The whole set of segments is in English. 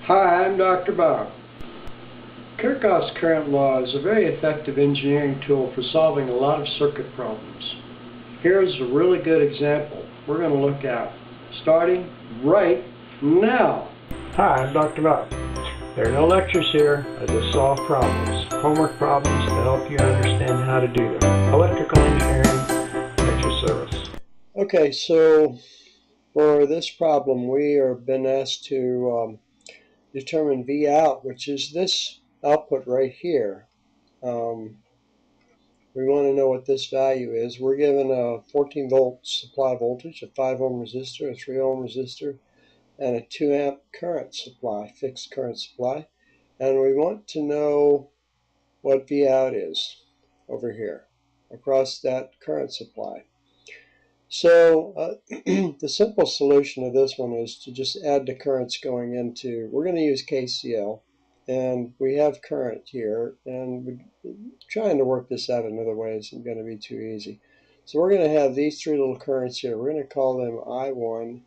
Hi, I'm Dr. Bob. Kirchhoff's current law is a very effective engineering tool for solving a lot of circuit problems. Here's a really good example we're going to look at, starting right now. Hi, I'm Dr. Bob. There are no lectures here. I just solve problems, homework problems to help you understand how to do them. Electrical engineering, lecture service. Okay, so for this problem, we have been asked to determine V out, which is this output right here. We want to know what this value is. We're given a 14 volt supply voltage, a 5 ohm resistor, a 3 ohm resistor, and a 2 amp current supply, fixed current supply. And we want to know what V out is over here across that current supply. So the simple solution of this one is to just add the currents going into, we're going to use KCL, and we have current here, and we're trying to work this out another way isn't going to be too easy. So we're going to have these three little currents here. We're going to call them I1,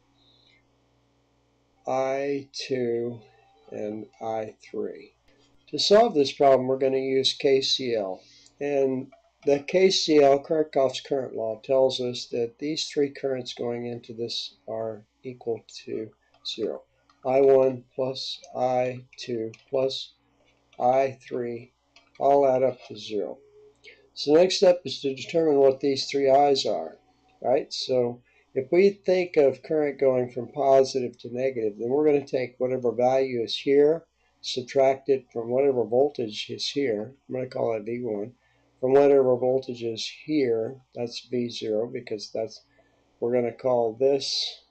I2, and I3. To solve this problem, we're going to use KCL. And the KCL, Kirchhoff's current law, tells us that these three currents going into this are equal to 0. I1 plus I2 plus I3 all add up to 0. So the next step is to determine what these three I's are, right? So if we think of current going from positive to negative, then we're going to take whatever value is here, subtract it from whatever voltage is here. I'm going to call that V1. From whatever voltage is here, that's V0, because that's, we're going to call this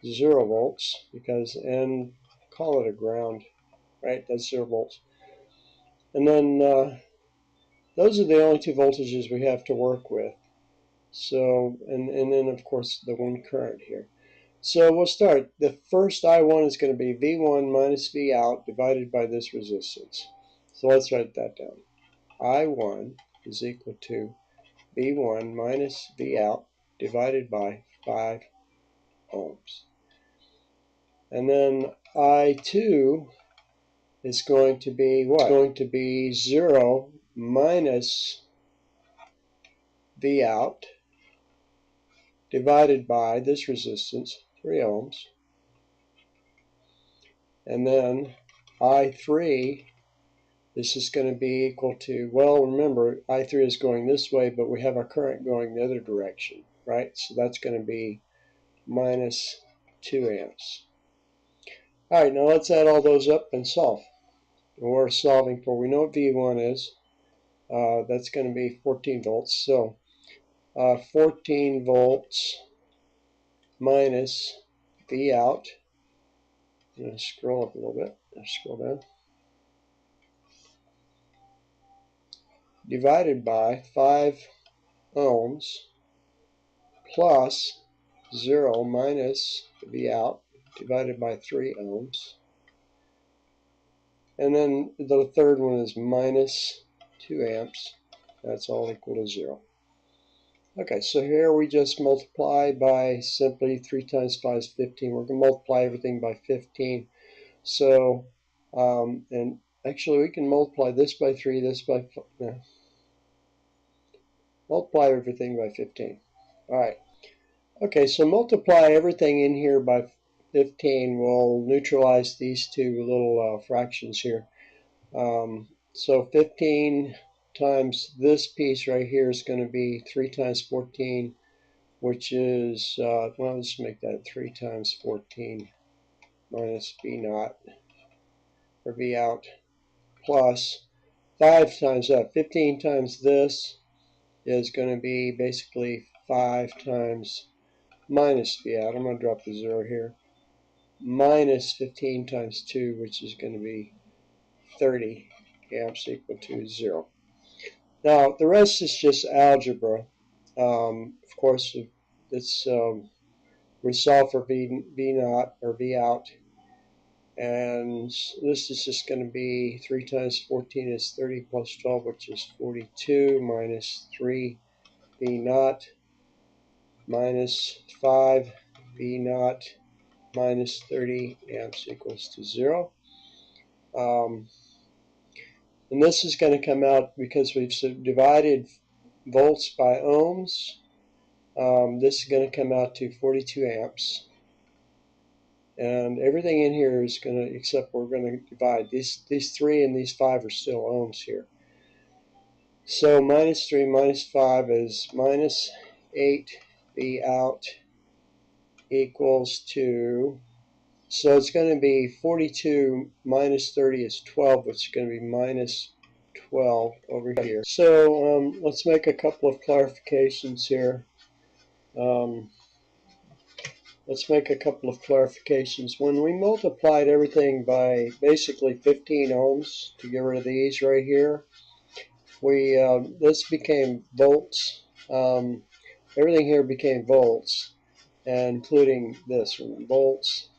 0 volts, because, and call it a ground, right? That's 0 volts. And then those are the only two voltages we have to work with. So, and then of course the one current here. So we'll start. The first I1 is going to be V1 minus V out divided by this resistance. So let's write that down. I1 is equal to V1 minus V out divided by 5 ohms. And then I2 is going to be what? It's going to be 0 minus V out divided by this resistance, 3 ohms. And then I3, this is going to be equal to, well, remember, I3 is going this way, but we have our current going the other direction, right? So that's going to be minus 2 amps. All right, now let's add all those up and solve. And we're solving for, we know what V1 is. That's going to be 14 volts. So 14 volts minus V out. I'm going to scroll up a little bit. Scroll down. Divided by 5 ohms plus 0 minus V out divided by 3 ohms. And then the third one is minus 2 amps. That's all equal to 0. Okay, so here we just multiply by simply 3 times 5 is 15. We're going to multiply everything by 15. So, and actually we can multiply this by 3, this by 5. No. Multiply everything by 15. All right. Okay, so multiply everything in here by 15. We'll neutralize these two little fractions here. So 15 times this piece right here is going to be 3 times 14, which is, well, let's make that 3 times 14 minus V naught, or V out, plus 5 times that. 15 times this is going to be basically 5 times minus V out. I'm going to drop the 0 here. Minus 15 times 2, which is going to be 30 amps equal to 0. Now, the rest is just algebra. Of course, it's we solve for V naught or V out. And this is just going to be 3 times 14 is 30 plus 12, which is 42, minus 3 V naught minus 5 V naught minus 30 amps equals to 0. And this is going to come out because we've divided volts by ohms. This is going to come out to 42 amps. And everything in here is going to, except we're going to divide. These 3 and these 5 are still ohms here. So minus 3 minus 5 is minus 8 V out equals to, so it's going to be 42 minus 30 is 12, which is going to be minus 12 over here. So let's make a couple of clarifications here. When we multiplied everything by basically 15 ohms to get rid of these right here, this became volts. Everything here became volts, including this one, volts,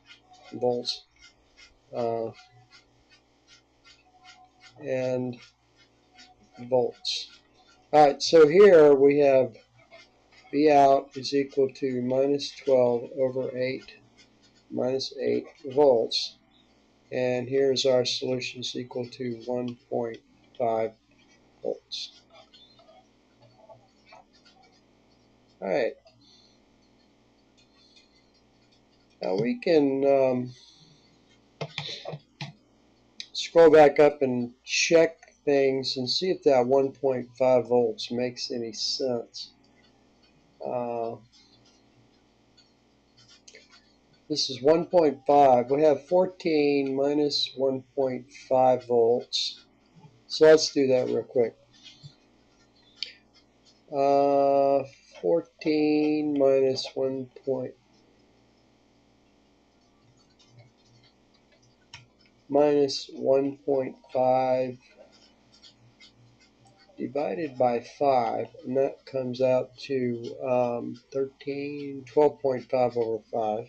and volts. Alright, so here we have V out is equal to minus 12 over 8, minus 8 volts. And here's our solution is equal to 1.5 volts. Alright. Now we can scroll back up and check things and see if that 1.5 volts makes any sense. This is 1.5. We have 14 minus 1.5 volts. So let's do that real quick. 14 minus 1.5 divided by 5, and that comes out to 12.5 over 5.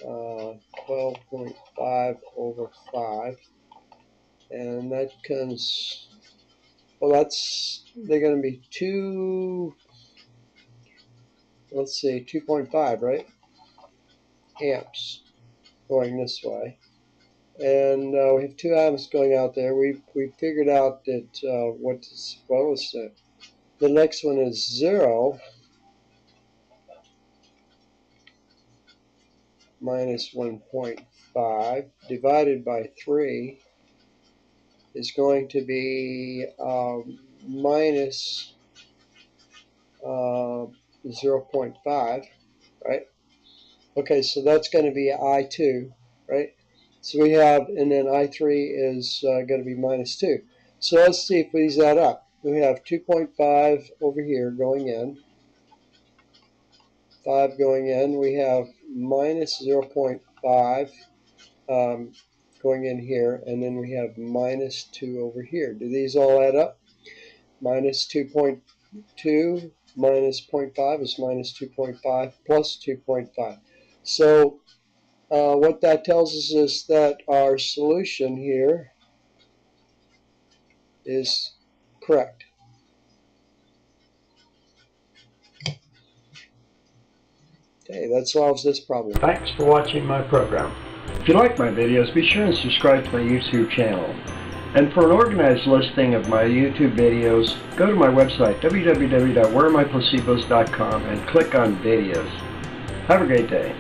12.5 over 5, and that comes, well, they're going to be 2.5, right? Amps going this way. And we have 2 amps going out there. We figured out that the next one is 0 minus 1.5 divided by 3 is going to be minus 0.5, right? Okay, so that's going to be I2, right? So we have, and then I3 is going to be minus 2. So let's see if these add up. We have 2.5 over here going in, 5 going in. We have minus 0.5 going in here, and then we have minus 2 over here. Do these all add up? Minus 2.2 minus 0.5 is minus 2.5 plus 2.5. So what that tells us is that our solution here is correct. Okay, that solves this problem. Thanks for watching my program. If you like my videos, be sure and subscribe to my YouTube channel. And for an organized listing of my YouTube videos, go to my website, www.wherearemyplacebos.com, and click on videos. Have a great day.